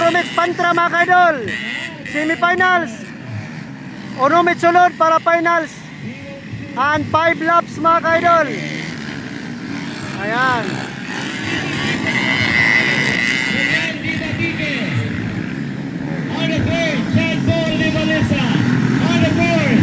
Enduro Mix Pantra mga kaidol. Semifinals. Unomit sulod para finals. And 5 laps mga kaidol. Ayan. On the board, John Paul Livalesa. On the board.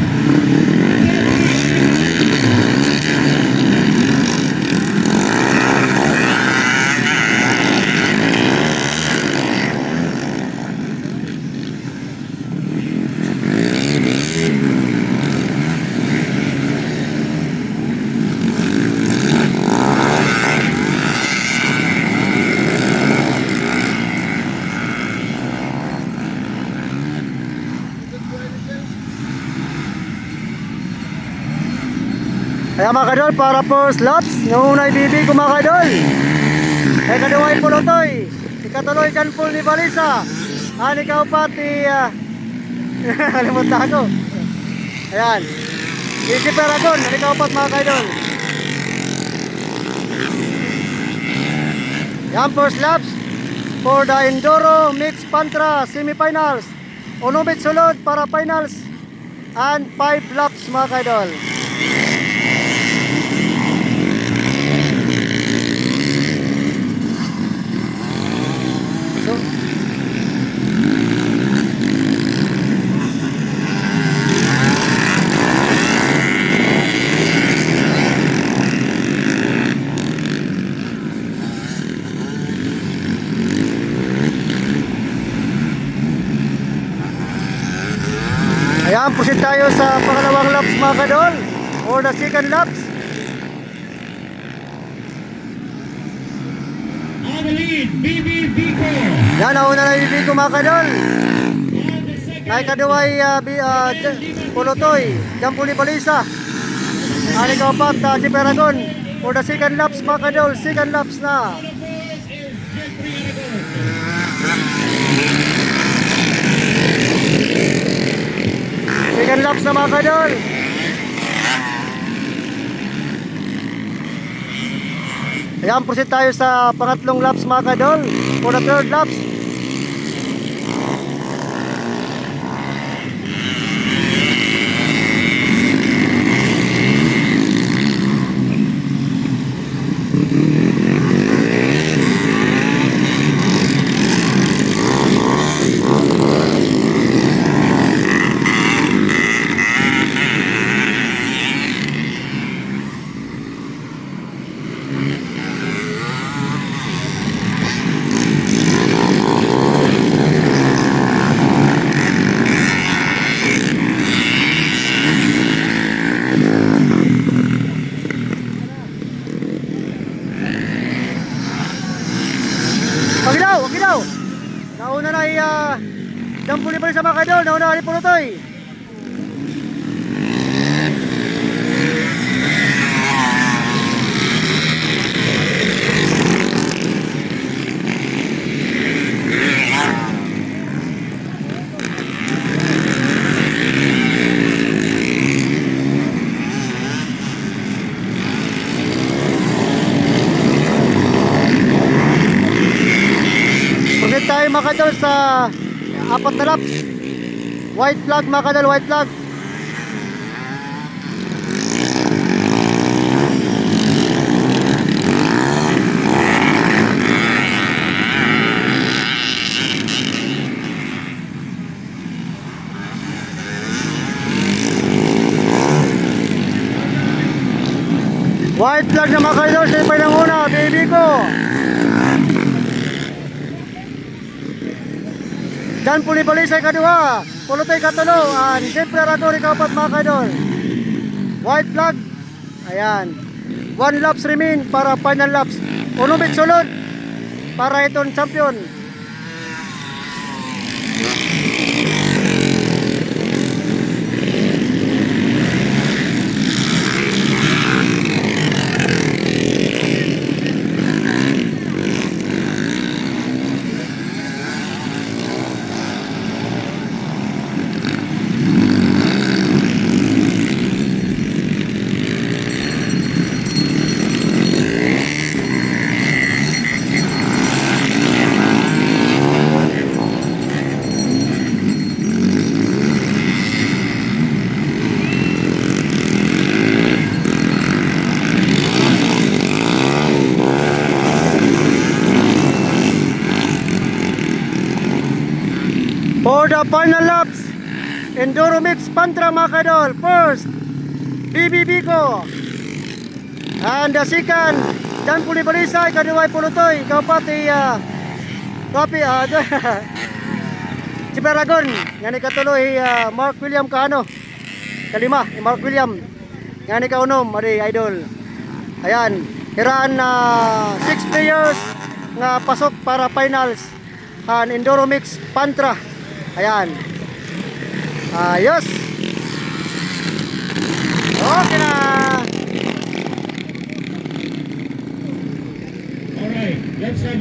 Ayan mga kaidol, para first laps. Yung una ibibig ko mga kaidol. Ay kaduwa ay Pulutoy. Ikatuloy John Paul Livalesa. Ikaw pati alimutan ko. Ayan. Easy Paragon. Ikaw pat mga kaidol. Ayan first laps for the Enduro Mix Pantra Semifinals. Unumit sulod para finals. And 5 laps mga kaidol. Ayan, pusit tayo sa pangalawang laps mga kadol, or the second laps. On the lead, BB Vico. Yan, nauna na yung Vico mga kadol. Ay kaduway Pulutoy, John Paul Livalesa. Ikaw pat, si Paragon, for the second laps mga kadol, second laps na. Second laps na mga kadol. Ayan, proceed tayo sa pangatlong laps mga kadol, for the third laps. Pagdaw! Nauna na ay John Paul Livalesa mga kadol, nauna na Pulutoy. Tayo mga kadol sa apat na laps. White flag mga kadol, white flag. White flag na mga kadol, siya pa ng una, baby ko. John Paul Livalesa kadua, Pulutoy katulo, and siyempre Paragon ikaw pat mga kaidol. White flag. Ayan. 1 laps remain para final laps. Unumit sulod para itong champion. final laps, Enduro Mix Pantra mga kadol. First, BBB ko. And the second, John Paul Balisa, ikaduway Pulutoy, ikapati, Rapi, si Paragon, yan ikatuloy, Mark William Kaano. Kalima, Mark William. Yan ikaunom, mari idol. Ayan, hiraan na 6 players nga pasok para finals. An Enduro Mix Pantra. Ayan. Ayos. Okay na. Alright, let's have